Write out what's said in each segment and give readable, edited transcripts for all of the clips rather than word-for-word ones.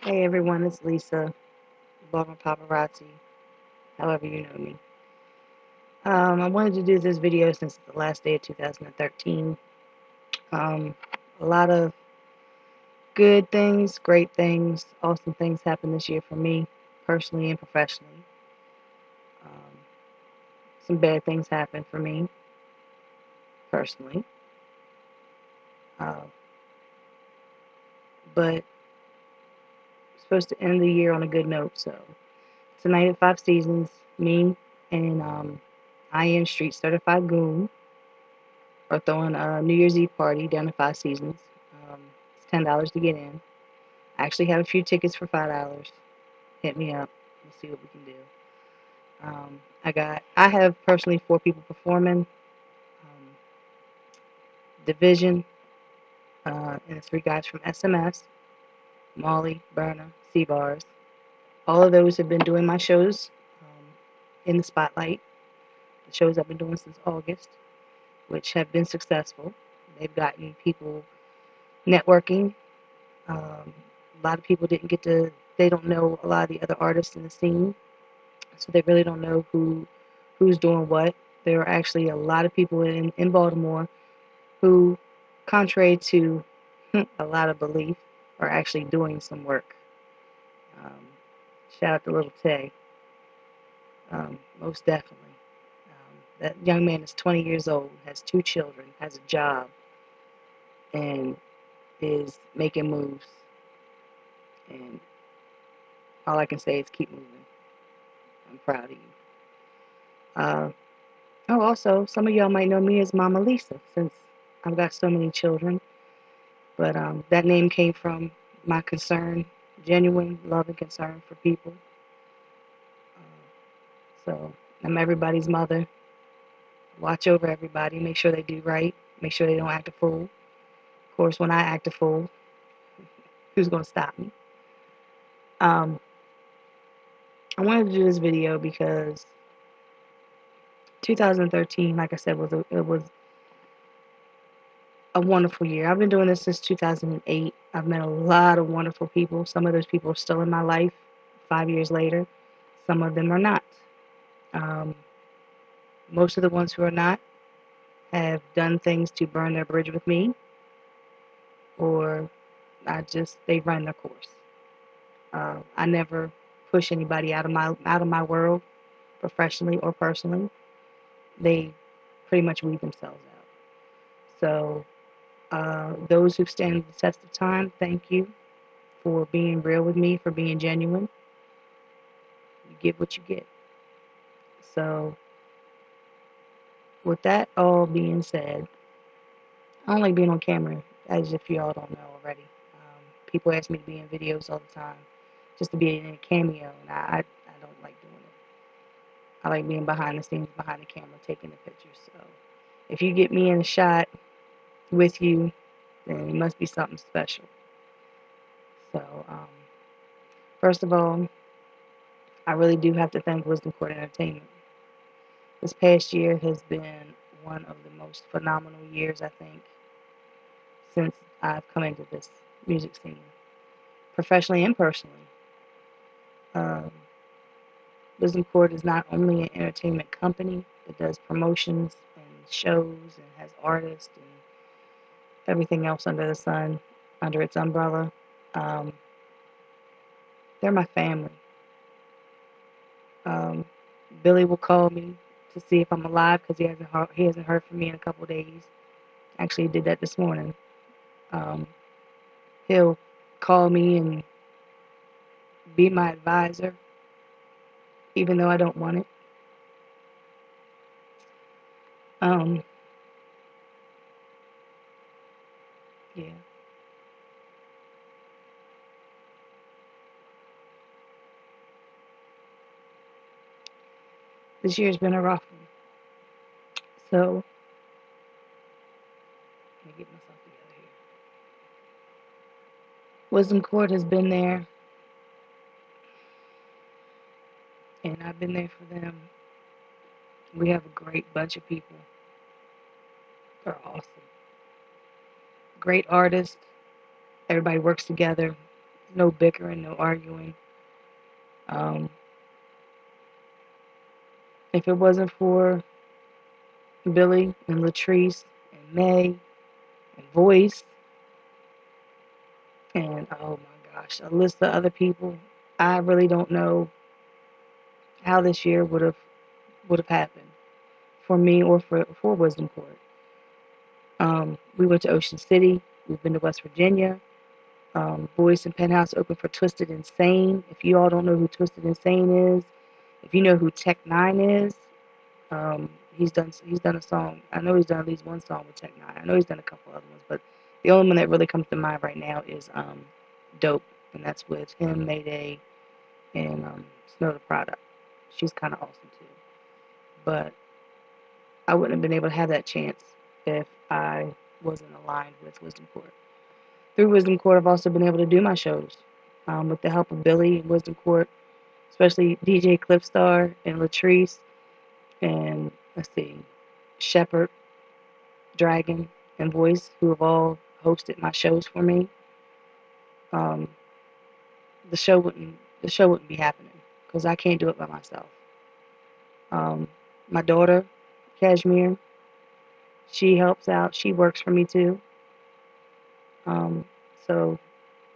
Hey everyone, it's Lisa, Blogger Paparazzi, however you know me. I wanted to do this video since the last day of 2013. A lot of good things, great things, awesome things happened this year for me, personally and professionally. Um, some bad things happened for me, personally. Uh, but I'm supposed to end the year on a good note, so tonight at Five Seasons, me and I Am Street Certified Goon are throwing a New Year's Eve party down at Five Seasons. It's $10 to get in. I actually have a few tickets for $5. Hit me up. We'll see what we can do. I have personally 4 people performing. Division, and 3 guys from SMS, Molly, Berna, C-Bars. All of those have been doing my shows in the spotlight. The shows I've been doing since August, which have been successful. They've gotten people networking. A lot of people they don't know a lot of the other artists in the scene, so they really don't know who's doing what. There are actually a lot of people in Baltimore who, contrary to a lot of belief, are actually doing some work. Um, Shout out to Little Tay, most definitely. That young man is 20 years old, has 2 children, has a job, and is making moves. And all I can say is keep moving. I'm proud of you. Uh, also, some of y'all might know me as Mama Lisa, since I've got so many children. But that name came from my concern, genuine love and concern for people. So I'm everybody's mother. Watch over everybody. Make sure they do right. Make sure they don't act a fool. Of course, when I act a fool, who's going to stop me? Um, I wanted to do this video because 2013, like I said, it was a wonderful year. I've been doing this since 2008. I've met a lot of wonderful people. Some of those people are still in my life 5 years later. Some of them are not. Um, Most of the ones who are not have done things to burn their bridge with me, or they run their course. I never push anybody out of my world, professionally or personally. They pretty much weed themselves out. So those who stand the test of time, thank you for being real with me, for being genuine. You get what you get. So, with that all being said, I don't like being on camera, as if y'all don't know already. People ask me to be in videos all the time, just to be in a cameo, and I don't like doing it. I like being behind the scenes, behind the camera, taking the pictures. So, if you get me in a shot with you, then it must be something special. So, first of all, I really do have to thank Wisdom Court Entertainment. This past year has been one of the most phenomenal years, I think, since I've come into this music scene, professionally and personally. Um, Wisdom Court is not only an entertainment company that does promotions and shows and has artists and everything else under the sun, under its umbrella. Um, they're my family. Um, Billy will call me to see if I'm alive because he hasn't heard from me in a couple of days. Actually, he did that this morning. Um, he'll call me and be my advisor, even though I don't want it. Um, yeah, this year's been a rough one. So let me get myself together here. Wisdom Court has been there, and I've been there for them. We have a great bunch of people. They're awesome. Great artists. Everybody works together. No bickering, no arguing. Um, if it wasn't for Billy and Latrice and May and Voice and oh my gosh, a list of other people, I really don't know how this year would have happened for me or for Wisdom Court. We went to Ocean City. We've been to West Virginia. Voice and Penthouse opened for Twisted Insane. If you all don't know who Twisted Insane is, if you know who Tech Nine is, he's done a song. I know he's done at least one song with Tech Nine. I know he's done a couple other ones, but the only one that really comes to mind right now is Dope, and that's with him, Mayday, and Snow the Product. She's kind of awesome too. But I wouldn't have been able to have that chance if I wasn't aligned with Wisdom Court. Through Wisdom Court, I've also been able to do my shows with the help of Billy and Wisdom Court, especially DJ Clipstar and Latrice, and let's see, Shepherd, Dragon, and Voice, who have all hosted my shows for me. Um, the show wouldn't be happening because I can't do it by myself. Um, my daughter, Cashmere, she helps out. She works for me too. Um, so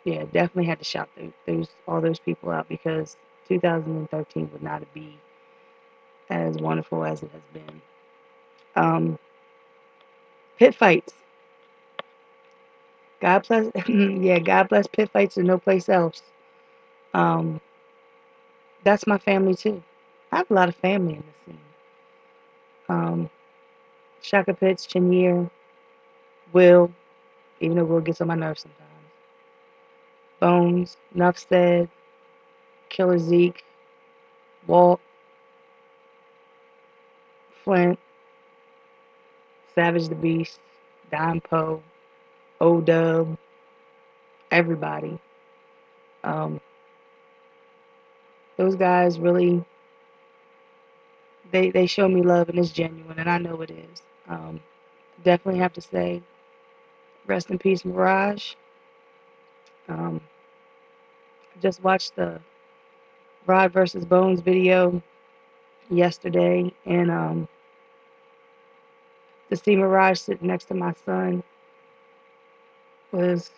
yeah, definitely had to shout those all those people out because 2013 would not be as wonderful as it has been. Um, Pit fights. God bless. Yeah, God bless pit fights and no place else. Um, that's my family too. I have a lot of family in this scene. Um, Shaka Pitts, Chenier, Will, even though Will gets on my nerves sometimes. Bones, Nuff Said, Killer Zeke, Walt, Flint, Savage the Beast, Don Poe, O-Dub, everybody. Um, those guys really, they show me love and it's genuine, and I know it is. Definitely have to say, rest in peace, Mirage. Um, I just watched the Rod versus Bones video yesterday, and to see Mirage sitting next to my son was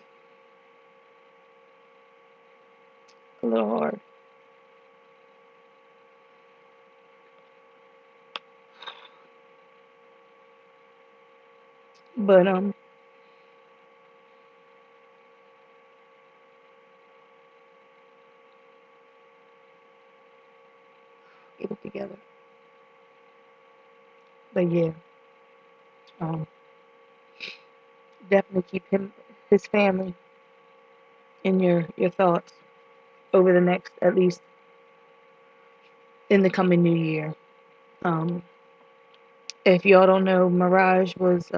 a little hard. But get it together. But yeah, um, definitely keep his family in your thoughts over the next, at least in the coming new year. Um, if y'all don't know, Mirage was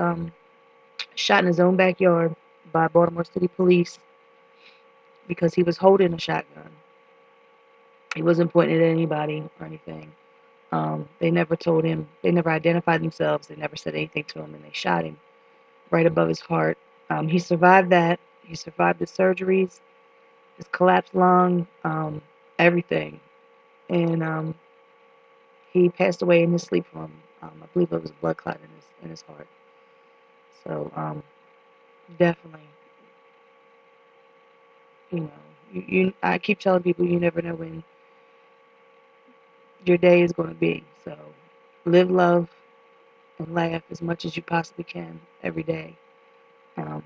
shot in his own backyard by Baltimore City Police because he was holding a shotgun. He wasn't pointing at anybody or anything. They never told him, they never identified themselves, they never said anything to him, and they shot him right above his heart. He survived that. He survived the surgeries, his collapsed lung, everything. And he passed away in his sleep from, I believe it was a blood clot in his heart. So definitely, you know, I keep telling people you never know when your day is going to be. So live, love, and laugh as much as you possibly can every day. Um,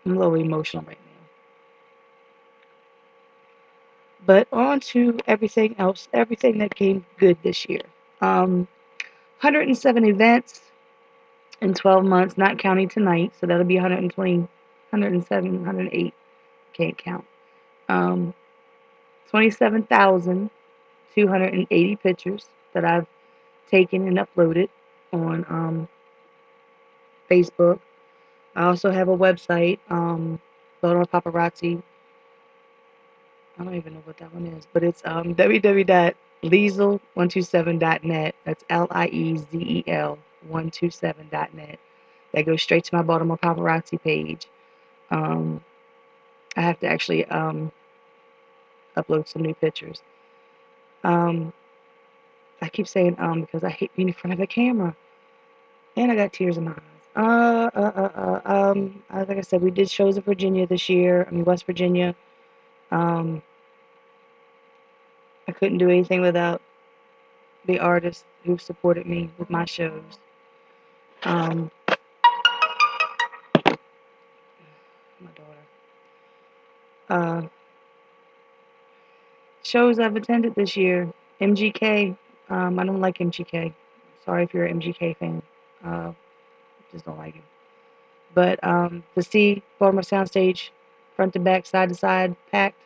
I'm a little emotional right now. But on to everything else, everything that came good this year. 107 events in 12 months, not counting tonight, so that'll be 120, 107, 108, can't count. 27,280 pictures that I've taken and uploaded on Facebook. I also have a website, Baltimore Paparazzi. I don't even know what that one is, but it's www.liezel127.net. That's Liezel 127.net. That goes straight to my Baltimore Paparazzi page. I have to actually upload some new pictures. I keep saying because I hate being in front of a camera, and I got tears in my eyes. Like I said, we did shows in Virginia this year. I mean, West Virginia. Um, I couldn't do anything without the artists who supported me with my shows. Um, my daughter. Uh, Shows I've attended this year. MGK. I don't like MGK. Sorry if you're an MGK fan. Just don't like him. But to see Baltimore Soundstage front to back, side to side, packed,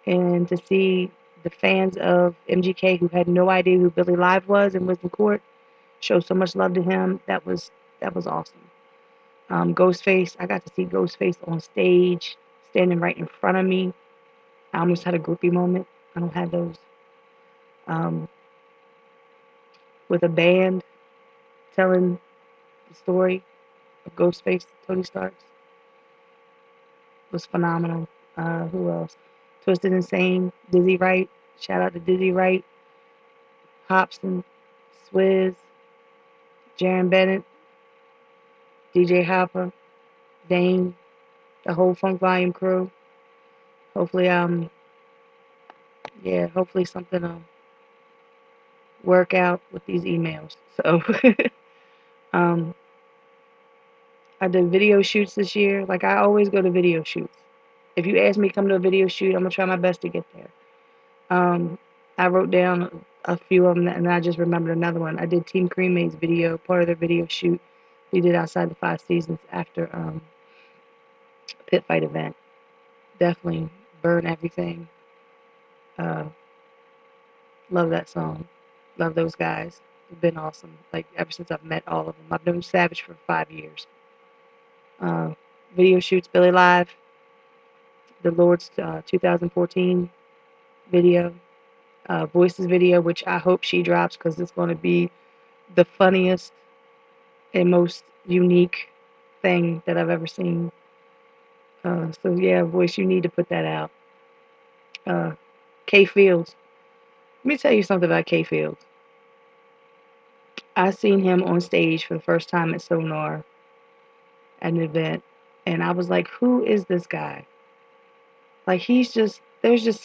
and to see the fans of MGK who had no idea who Billy Live was and was in court show so much love to him. That was awesome. Ghostface, I got to see Ghostface on stage, standing right in front of me. I almost had a groupie moment. I don't have those. Um, with a band telling the story of Ghostface, Tony Starks, was phenomenal. Who else? Twisted Insane, Dizzy Wright. Shout out to Dizzy Wright, Hobson, Swizz, Jaron Bennett, DJ Hopper, Dane, the whole Funk Volume crew. Hopefully, hopefully something work out with these emails. So, um, I did video shoots this year. Like I always go to video shoots. If you ask me to come to a video shoot, I'm gonna try my best to get there. I wrote down a few of them, and I just remembered another one. I did Team Cremate's video, part of their video shoot we did outside the Five Seasons after Pit Fight event. Definitely Burn Everything. Uh, love that song. Love those guys. They've been awesome. Like ever since I've met all of them. I've known Savage for 5 years. Uh, Video shoots, Billy Live, the Lord's 2014 video, Voices video, which I hope she drops because it's going to be the funniest and most unique thing that I've ever seen. So yeah, Voice, you need to put that out. Uh, K Fields. Let me tell you something about K Fields. I seen him on stage for the first time at Sonar at an event, and I was like, who is this guy? Like there was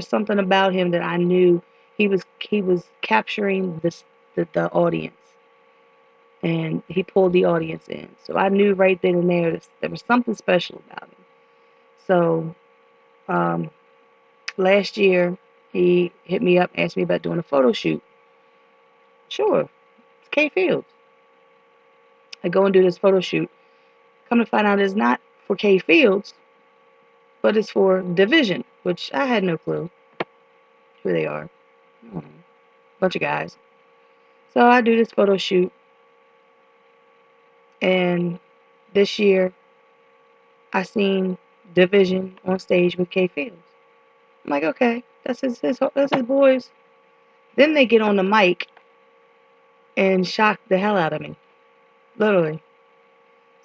something about him that I knew he was capturing the audience, and he pulled the audience in. So I knew right then and there that there was something special about him. So um, last year he hit me up, asked me about doing a photo shoot. Sure, it's K Fields. I go and do this photo shoot. Come to find out, it's not for K Fields, but it's for Division, which I had no clue who they are. Bunch of guys. So I do this photo shoot, and this year I seen Division on stage with K Fields. I'm like, okay, that's his boys. Then they get on the mic and shock the hell out of me, literally.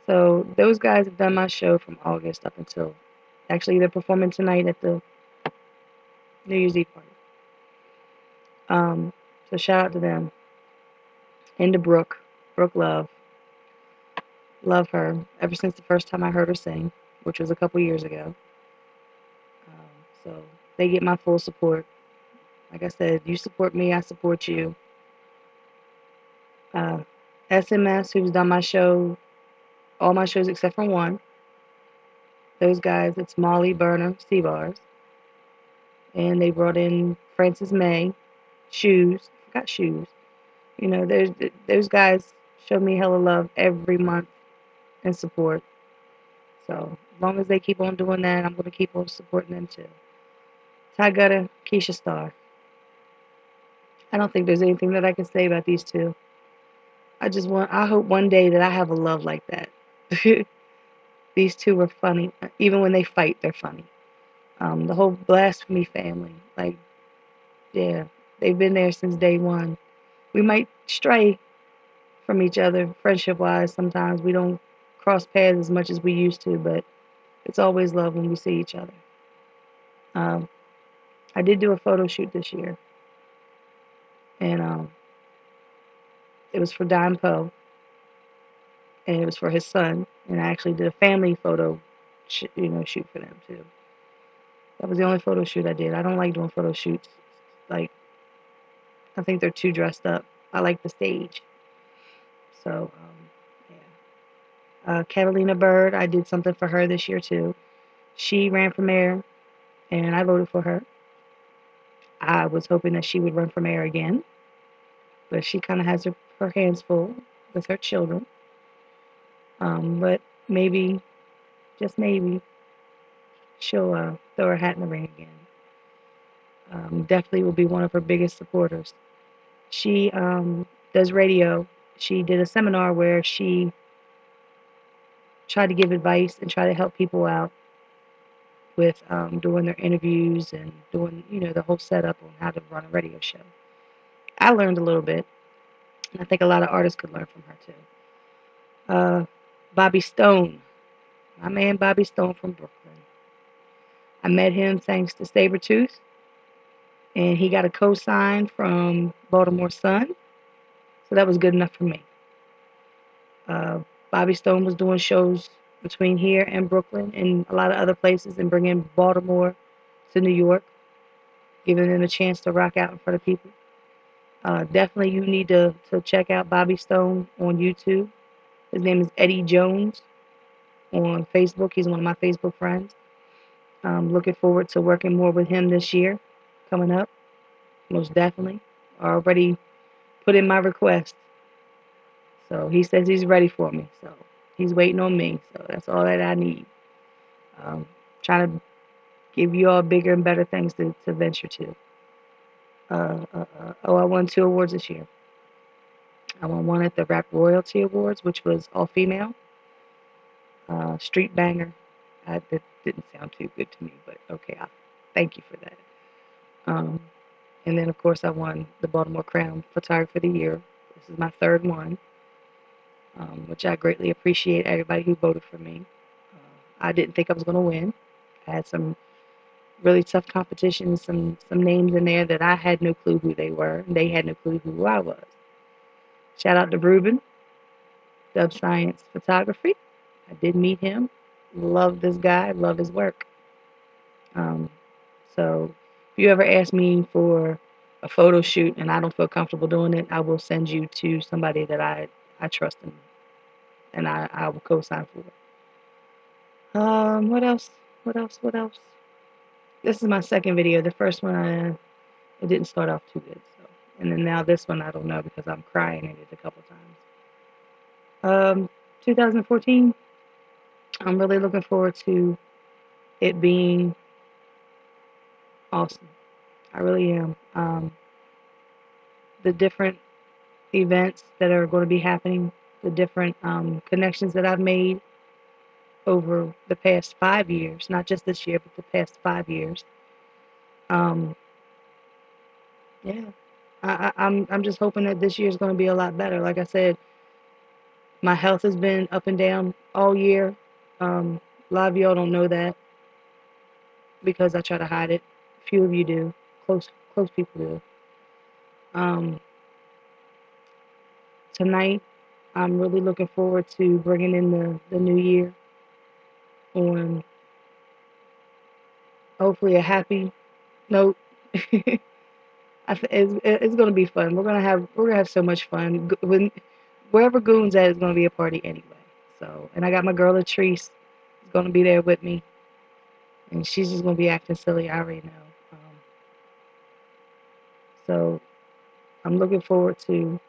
So those guys have done my show from August up until, actually they're performing tonight at the New Year's Eve party. So shout out to them. And to Brooke Love. Love her ever since the first time I heard her sing, which was a couple years ago. So they get my full support. Like I said, you support me, I support you. SMS, who's done my show, all my shows except for one. Those guys, it's Molly Burner, C-Bars. And they brought in Francis May, Shoes. Forgot Shoes. You know, those guys show me hella love every month and support. So as long as they keep on doing that, I'm gonna keep on supporting them too. Ty Gutter, Keisha Starr. I don't think there's anything that I can say about these two. I hope one day that I have a love like that. These two were funny. Even when they fight, they're funny. The whole Blasphemy family, like, yeah, they've been there since day one. We might stray from each other friendship-wise sometimes. We don't cross paths as much as we used to, but it's always love when we see each other. Um, I did do a photo shoot this year, and it was for Don Poe, and it was for his son, and I actually did a family photo, shoot for them too. That was the only photo shoot I did. I don't like doing photo shoots. Like, I think they're too dressed up. I like the stage. So, yeah. Catalina Bird, I did something for her this year too. She ran for mayor, and I voted for her. I was hoping that she would run for mayor again, but she kind of has her hands full with her children. But maybe, just maybe, she'll throw her hat in the ring again. Definitely will be one of her biggest supporters. She does radio. She did a seminar where she tried to give advice and try to help people out with doing their interviews and doing, the whole setup on how to run a radio show. I learned a little bit, and I think a lot of artists could learn from her too. Bobby Stone, my man Bobby Stone from Brooklyn. I met him thanks to Sabretooth, and he got a co-sign from Baltimore Sun, so that was good enough for me. Uh, Bobby Stone was doing shows between here and Brooklyn and a lot of other places and bringing Baltimore to New York, giving them a chance to rock out in front of people. Definitely you need to check out Bobby Stone on YouTube. His name is Eddie Jones on Facebook. He's one of my Facebook friends. Looking forward to working more with him this year coming up, most definitely. I already put in my request. So he says he's ready for me. So he's waiting on me. So that's all that I need. Trying to give you all bigger and better things to venture to. I won 2 awards this year. I won one at the Rap Royalty Awards, which was all female. Street Banger. That didn't sound too good to me, but okay, thank you for that. And then, of course, I won the Baltimore Crown Photographer of the Year. This is my third one, which I greatly appreciate everybody who voted for me. I didn't think I was going to win. I had some really tough competition, some names in there that I had no clue who they were, and they had no clue who I was. Shout out to Ruben, Dub Science Photography. I did meet him. Love this guy. Love his work. So if you ever ask me for a photo shoot and I don't feel comfortable doing it, I will send you to somebody that I trust and I will co-sign for it. What else? What else? What else? This is my second video. The first one, it didn't start off too good. So, and then now this one, I don't know because I'm crying in it a couple times. 2014, I'm really looking forward to it being awesome. I really am. The different events that are going to be happening, the different connections that I've made over the past 5 years, not just this year, but the past 5 years. Yeah, I'm just hoping that this year is going to be a lot better. Like I said, my health has been up and down all year. A lot of y'all don't know that because I try to hide it. Few of you do. Close people do. Tonight, I'm really looking forward to bringing in the new year on hopefully a happy note. It's going to be fun. We're gonna have so much fun. Wherever Goon's at is going to be a party anyway. So, and I got my girl Latrice is going to be there with me, and she's just going to be acting silly. I already know. So I'm looking forward to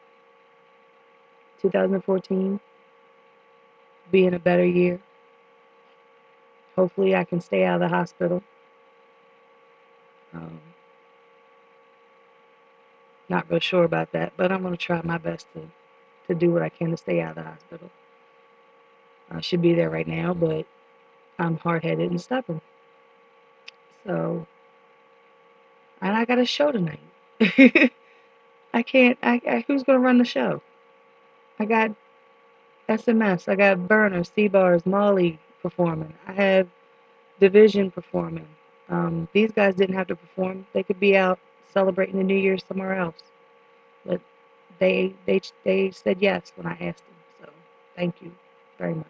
2014 being a better year. Hopefully, I can stay out of the hospital. Um, Not real sure about that, but I'm going to try my best to do what I can to stay out of the hospital. I should be there right now, but I'm hard-headed and stubborn. So, and I got a show tonight. I can't. Who's going to run the show? I got SMS. I got Burner, C-Bars, Molly performing. I have Division performing. These guys didn't have to perform. They could be out celebrating the New Year somewhere else. But they said yes when I asked them. So thank you very much.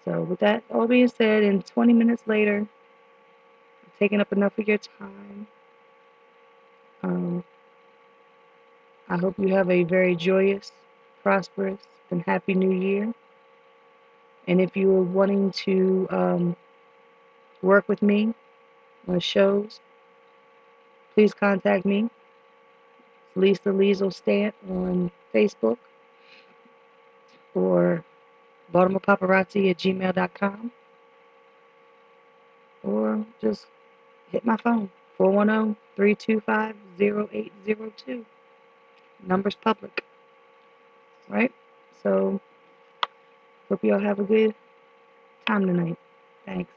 So with that all being said, and 20 minutes later, I've taken up enough of your time. Um, I hope you have a very joyous, prosperous, and happy New Year. And if you are wanting to work with me on shows, please contact me. Lisa Liesel Stant on Facebook or baltimorepaparazzi@gmail.com, or just hit my phone, 410-325-0802. Number's public, right? So, hope y'all have a good time tonight. Thanks.